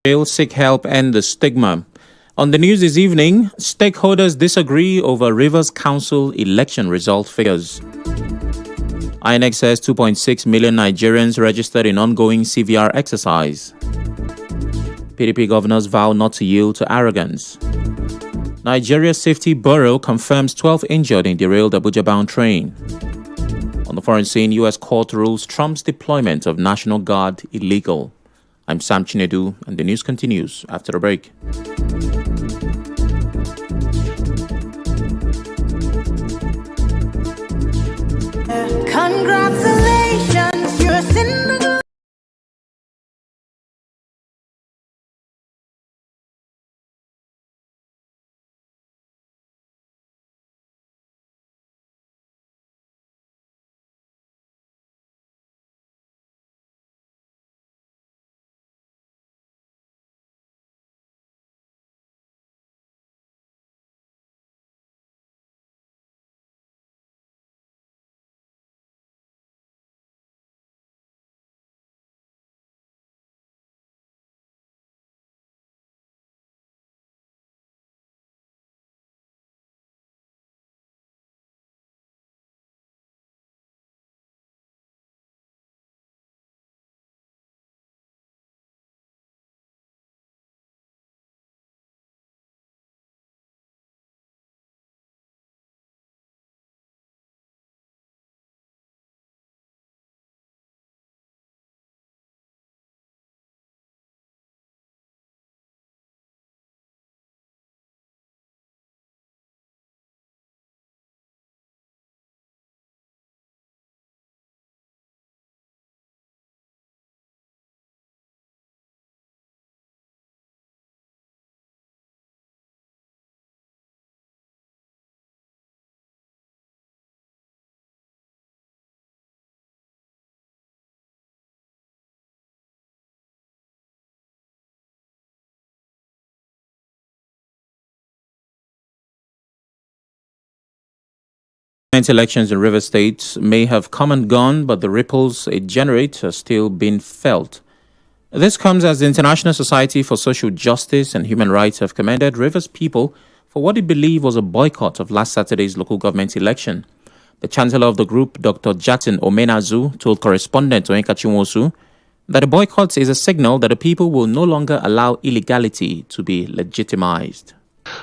Seek help end the stigma. On the news this evening, stakeholders disagree over Rivers Council election result figures. INEC says 2.6 million Nigerians registered in ongoing CVR exercise. PDP governors vow not to yield to arrogance. Nigeria Safety Bureau confirms 12 injured in derailed Abuja-bound train. On the foreign scene, U.S. court rules Trump's deployment of National Guard illegal. I'm Sam Chinedu, and the news continues after the break. Congratulations, you're in the Elections in Rivers State may have come and gone, but the ripples it generates are still being felt. This comes as the International Society for Social Justice and Human Rights have commended Rivers people for what they believe was a boycott of last Saturday's local government election. The chancellor of the group, Dr. Jackson Omenazu, told correspondent Oenka Chinwosu that the boycott is a signal that the people will no longer allow illegality to be legitimized.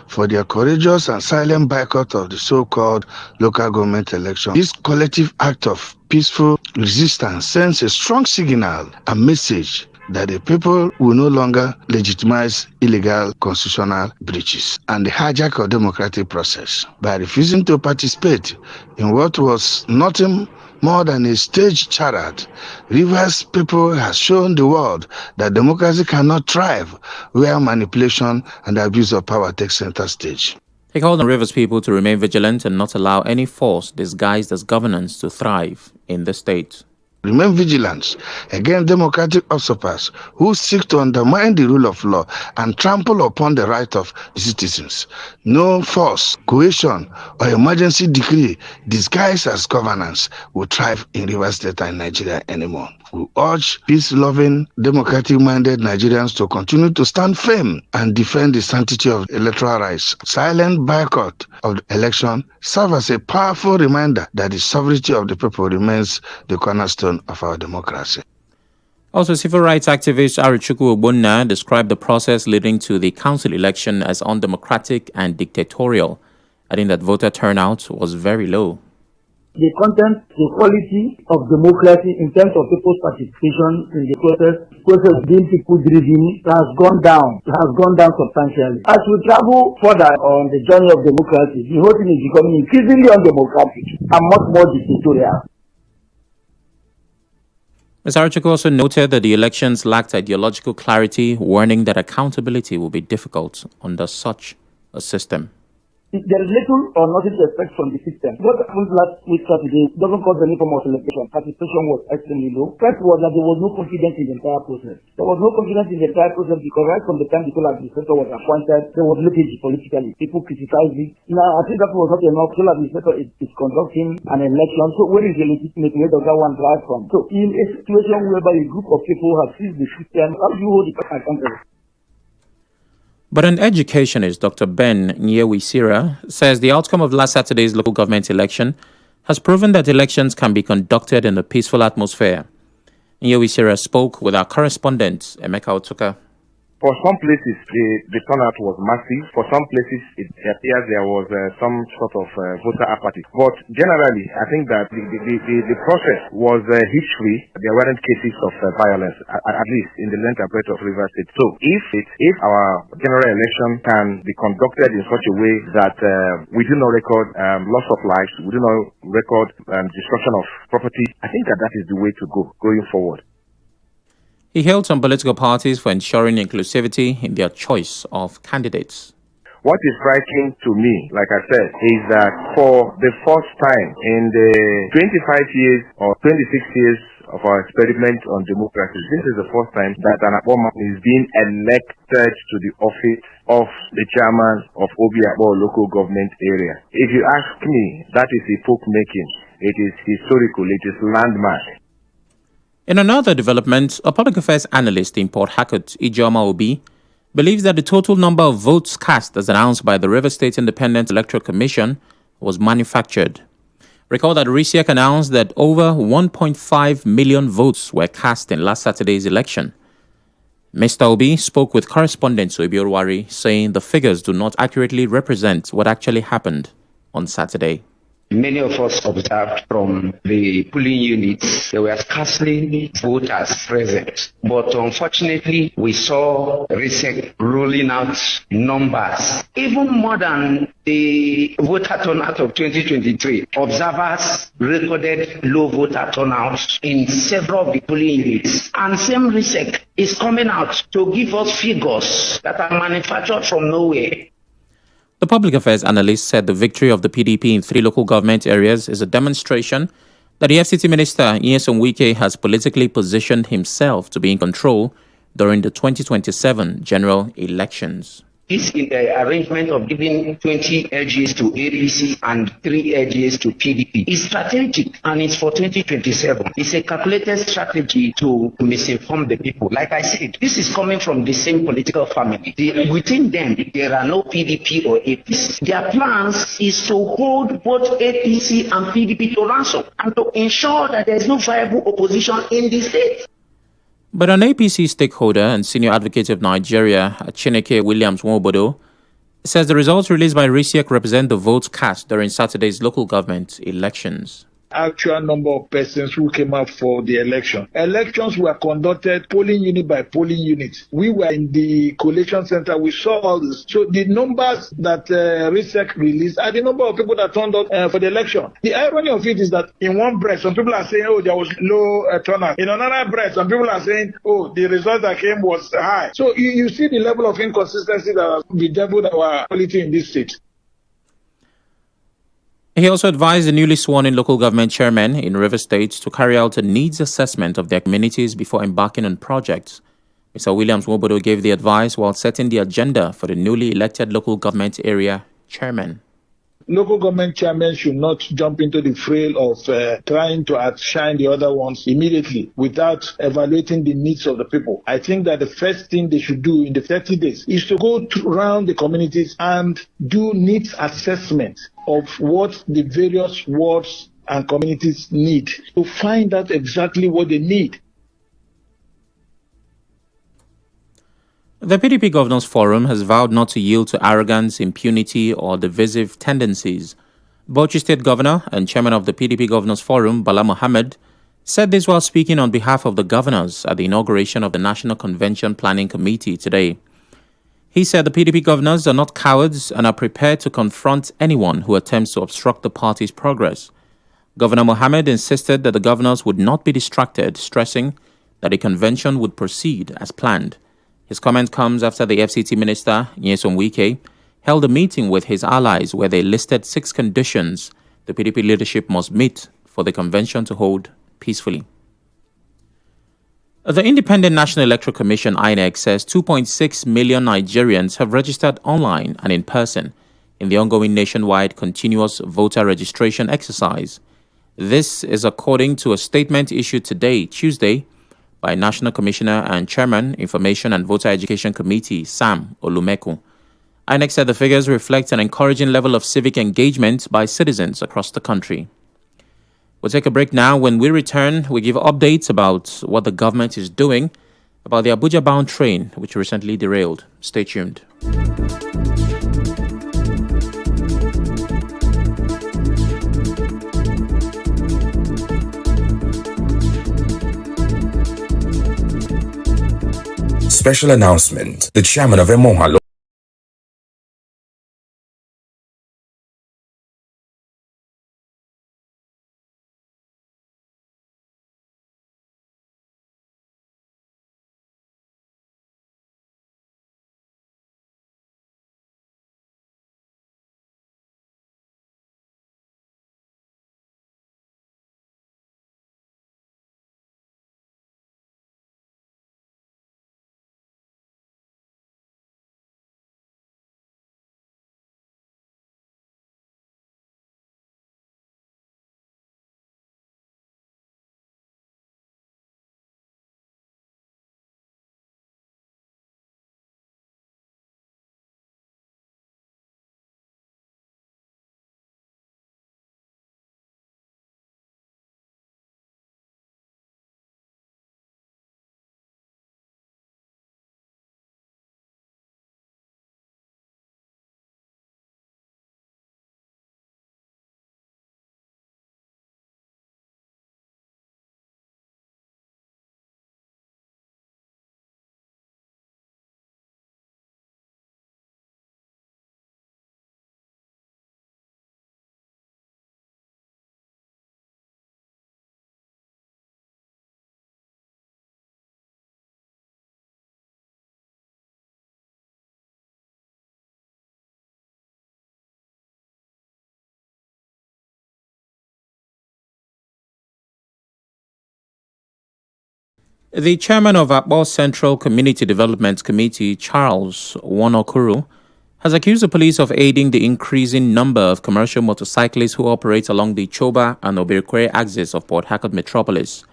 For their courageous and silent boycott of the so-called local government election, this collective act of peaceful resistance sends a strong signal and message that the people will no longer legitimize illegal constitutional breaches and the hijack of democratic process. By refusing to participate in what was nothing more than a stage charade, Rivers people has shown the world that democracy cannot thrive where manipulation and abuse of power take center stage. He called on Rivers people to remain vigilant and not allow any force disguised as governance to thrive in the state. Remain vigilant against democratic usurpers who seek to undermine the rule of law and trample upon the right of the citizens. No force, coercion, or emergency decree disguised as governance will thrive in Rivers State and Nigeria anymore. We urge peace-loving, democratic-minded Nigerians to continue to stand firm and defend the sanctity of electoral rights. Silent boycott of the election serves as a powerful reminder that the sovereignty of the people remains the cornerstone of our democracy. Also, civil rights activist Aruchukwu Ogbonna described the process leading to the council election as undemocratic and dictatorial, adding that voter turnout was very low. The content, the quality of democracy in terms of people's participation in the process being people-driven has gone down. It has gone down substantially. As we travel further on the journey of democracy, the whole thing is becoming increasingly undemocratic and much more dictatorial. Ms. Aruchukwu also noted that the elections lacked ideological clarity, warning that accountability will be difficult under such a system. There is little or nothing to expect from the system. What happened last week Saturday doesn't cause any form of celebration. Participation was extremely low. First was that there was no confidence in the entire process. There was no confidence in the entire process because right from the time the sole administrator was appointed, there was leakage politically. People criticized it. Now, I think that was not enough. Sole administrator is conducting an election. So where is the legitimacy? Where does that one drive from? So in a situation whereby a group of people have seized the system, how do you hold the person accountable? But an educationist, Dr. Ben Nyewisira, says the outcome of last Saturday's local government election has proven that elections can be conducted in a peaceful atmosphere. Nyewisira spoke with our correspondent, Emeka Otuka. For some places, the turnout was massive. For some places, it appears there was some sort of voter apathy. But generally, I think that the process was hitch-free. There weren't cases of violence, at least in the length and breadth of Rivers State. So if our general election can be conducted in such a way that we do not record loss of lives, we do not record destruction of property, I think that is the way to go going forward. He hailed some political parties for ensuring inclusivity in their choice of candidates. What is striking to me, like I said, is that for the first time in the 25 years or 26 years of our experiment on democracy, this is the first time that an Akpoma is being elected to the office of the chairman of Obiakpo local government area. If you ask me, that is epoch-making. It is historical. It is landmark. In another development, a public affairs analyst in Port Harcourt, Ijeoma Obi, believes that the total number of votes cast as announced by the Rivers State Independent Electoral Commission was manufactured. Recall that RISIEC announced that over 1.5 million votes were cast in last Saturday's election. Mr. Obi spoke with correspondent Soibi Orwari, saying the figures do not accurately represent what actually happened on Saturday. Many of us observed from the polling units, there were scarcely voters present. But unfortunately, we saw RISEC rolling out numbers, even more than the voter turnout of 2023. Observers recorded low voter turnout in several of the polling units. And same RISEC is coming out to give us figures that are manufactured from nowhere. The public affairs analyst said the victory of the PDP in 3 local government areas is a demonstration that the FCT minister, Nyesom Wike, has politically positioned himself to be in control during the 2027 general elections. This in the arrangement of giving 20 LGAs to APC and 3 LGAs to PDP is strategic, and it's for 2027. It's a calculated strategy to misinform the people. Like I said, this is coming from the same political family. Within them, there are no PDP or APC. Their plans is to hold both APC and PDP to ransom and to ensure that there is no viable opposition in the state. But an APC stakeholder and senior advocate of Nigeria, Chineke Williams Nwobodo, says the results released by RISIEC represent the votes cast during Saturday's local government elections. Actual number of persons who came out for the election. Elections were conducted polling unit by polling unit. We were in the collation center. We saw all this. So the numbers that RISEC released are the number of people that turned out for the election. The irony of it is that in one breath, some people are saying, oh, there was low turnout. In another breath, some people are saying, oh, the result that came was high. So you see the level of inconsistency that has bedeviled our polity in this state. He also advised the newly sworn-in local government chairmen in Rivers State to carry out a needs assessment of their communities before embarking on projects. Mr. Williams Nwobodo gave the advice while setting the agenda for the newly elected local government area chairmen. Local government chairmen should not jump into the fray of trying to outshine the other ones immediately without evaluating the needs of the people. I think that the first thing they should do in the 30 days is to go around the communities and do needs assessment of what the various wards and communities need, to find out exactly what they need. The PDP Governors Forum has vowed not to yield to arrogance, impunity, or divisive tendencies. Bauchi State Governor and Chairman of the PDP Governors Forum, Bala Mohammed, said this while speaking on behalf of the governors at the inauguration of the National Convention Planning Committee today. He said the PDP governors are not cowards and are prepared to confront anyone who attempts to obstruct the party's progress. Governor Mohammed insisted that the governors would not be distracted, stressing that the convention would proceed as planned. His comment comes after the FCT minister, Nyesom Wike, held a meeting with his allies where they listed 6 conditions the PDP leadership must meet for the convention to hold peacefully. The Independent National Electoral Commission, INEC, says 2.6 million Nigerians have registered online and in person in the ongoing nationwide continuous voter registration exercise. This is according to a statement issued today, Tuesday, by National Commissioner and Chairman, Information and Voter Education Committee, Sam Olumeku. INEC said the figures reflect an encouraging level of civic engagement by citizens across the country. We'll take a break now. When we return, we give updates about what the government is doing about the Abuja-bound train, which recently derailed. Stay tuned. Special announcement. The chairman of Emoha The chairman of Akbor Central Community Development Committee, Charles Wonokuru, has accused the police of aiding the increasing number of commercial motorcyclists who operate along the Choba and Obirikwe axis of Port Harcourt metropolis.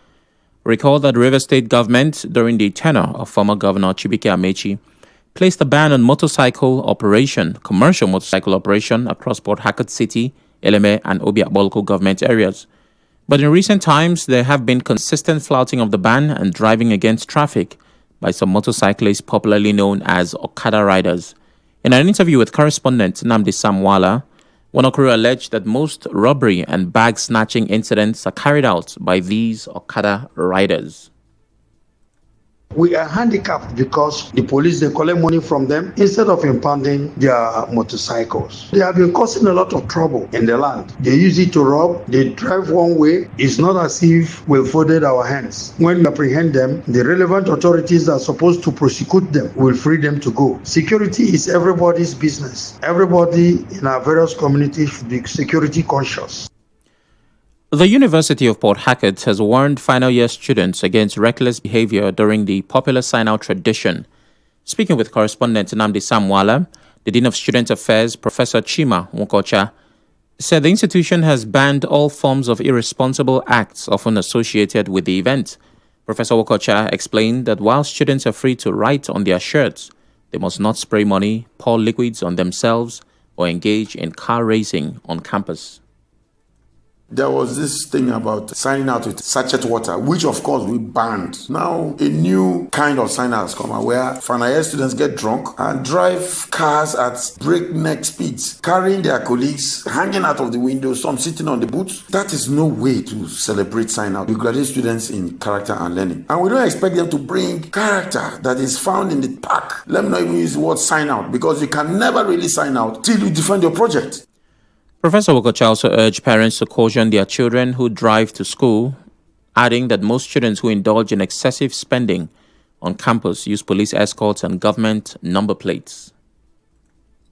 Recall that the Rivers State government, during the tenure of former Governor Chibike Amechi, placed a ban on commercial motorcycle operation across Port Harcourt City, Eleme, and Obiakbolko government areas. But in recent times, there have been consistent flouting of the ban and driving against traffic by some motorcyclists popularly known as Okada riders. In an interview with correspondent Namdi Samwala, Wonokuru alleged that most robbery and bag snatching incidents are carried out by these Okada riders. We are handicapped because the police, they collect money from them instead of impounding their motorcycles. They have been causing a lot of trouble in the land. They use it to rob. They drive one way. It's not as if we've folded our hands. When we apprehend them, the relevant authorities that are supposed to prosecute them will free them to go. Security is everybody's business. Everybody in our various communities should be security conscious. The University of Port Harcourt has warned final year students against reckless behavior during the popular sign-out tradition. Speaking with correspondent Namdi Samwala, the Dean of Student Affairs, Professor Chima Nwokocha, said the institution has banned all forms of irresponsible acts often associated with the event. Professor Nwokocha explained that while students are free to write on their shirts, they must not spray money, pour liquids on themselves, or engage in car racing on campus. There was this thing about signing out with sachet water, which of course we banned. Now a new kind of sign out has come out where final year students get drunk and drive cars at breakneck speeds, carrying their colleagues, hanging out of the windows, some sitting on the booths. That is no way to celebrate sign out. We graduate students in character and learning. And we don't expect them to bring character that is found in the park. Let me not even use the word sign out, because you can never really sign out till you defend your project. Professor Nwokocha also urged parents to caution their children who drive to school, adding that most students who indulge in excessive spending on campus use police escorts and government number plates.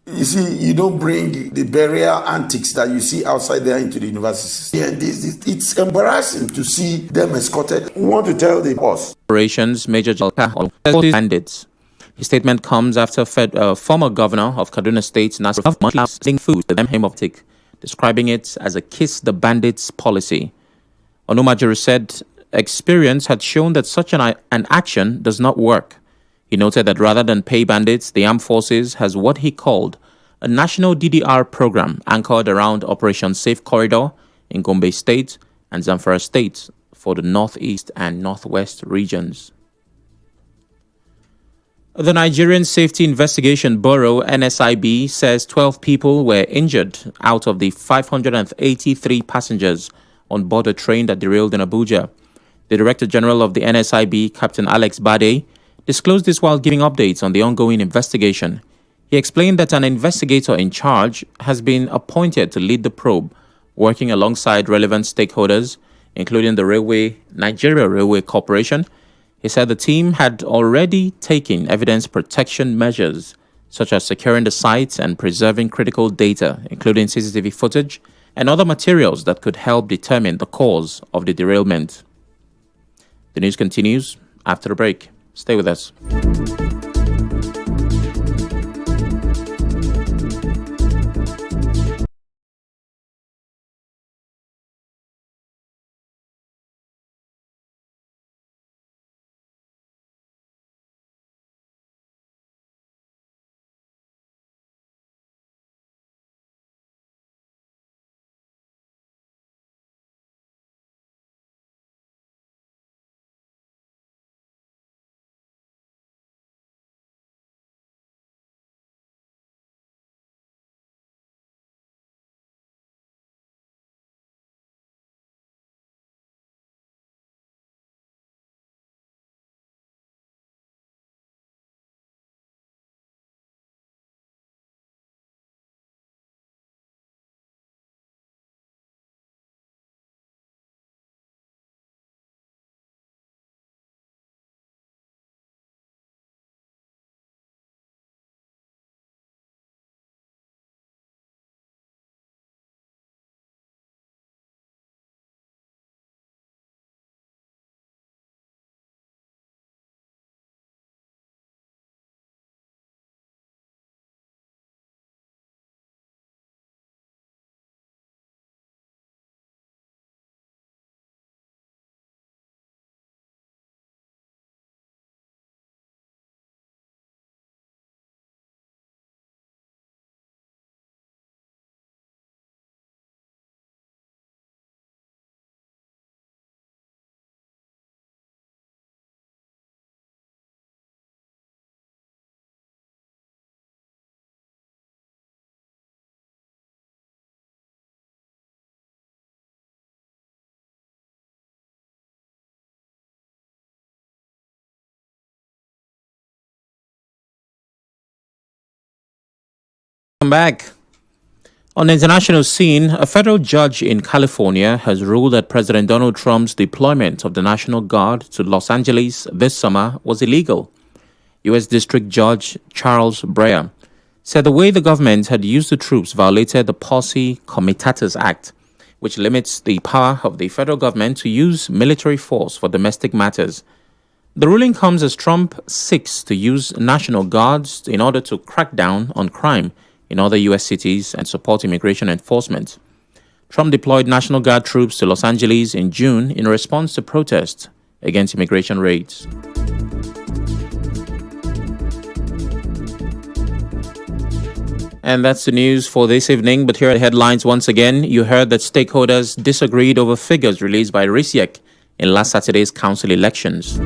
You see, you don't bring the burial antics that you see outside there into the universities. Yeah, it's embarrassing to see them escorted. We want to tell the boss. Operations Major Jalka bandits. His statement comes after former governor of Kaduna State, Nasir Ahmed, sending food to them describing it as a kiss the bandits policy. Onumajuru said experience had shown that such an action does not work. He noted that rather than pay bandits, the armed forces has what he called a national DDR program anchored around Operation Safe Corridor in Gombe State and Zamfara State for the northeast and northwest regions. The Nigerian Safety Investigation Bureau, NSIB, says 12 people were injured out of the 583 passengers on board a train that derailed in Abuja. The Director General of the NSIB, Captain Alex Bade, disclosed this while giving updates on the ongoing investigation. He explained that an investigator in charge has been appointed to lead the probe, working alongside relevant stakeholders, including the Nigeria Railway Corporation. He said the team had already taken evidence protection measures, such as securing the sites and preserving critical data, including CCTV footage and other materials that could help determine the cause of the derailment. The news continues after the break. Stay with us. Welcome back. On the international scene, a federal judge in California has ruled that President Donald Trump's deployment of the National Guard to Los Angeles this summer was illegal. U.S. District Judge Charles Breyer said the way the government had used the troops violated the Posse Comitatus Act, which limits the power of the federal government to use military force for domestic matters. The ruling comes as Trump seeks to use National Guards in order to crack down on crime in other U.S. cities and support immigration enforcement. Trump deployed National Guard troops to Los Angeles in June in response to protests against immigration raids. And that's the news for this evening. But here are the headlines once again. You heard that stakeholders disagreed over figures released by RISIEC in last Saturday's council elections.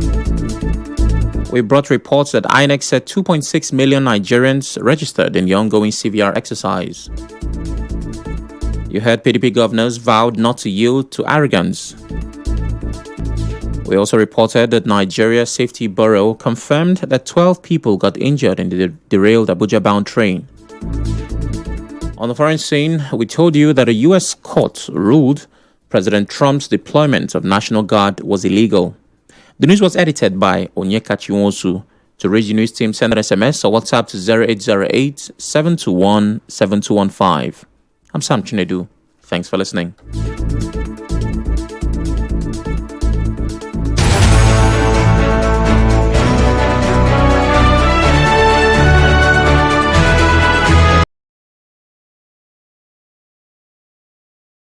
We brought reports that INEC said 2.6 million Nigerians registered in the ongoing CVR exercise. You heard PDP governors vowed not to yield to arrogance. We also reported that Nigeria Safety Bureau confirmed that 12 people got injured in the derailed Abuja-bound train. On the foreign scene, we told you that a U.S. court ruled President Trump's deployment of National Guard was illegal. The news was edited by Onyeka Chiwonsu. To reach the news team, send an SMS or WhatsApp to 0808-721-7215. I'm Sam Chinedu. Thanks for listening.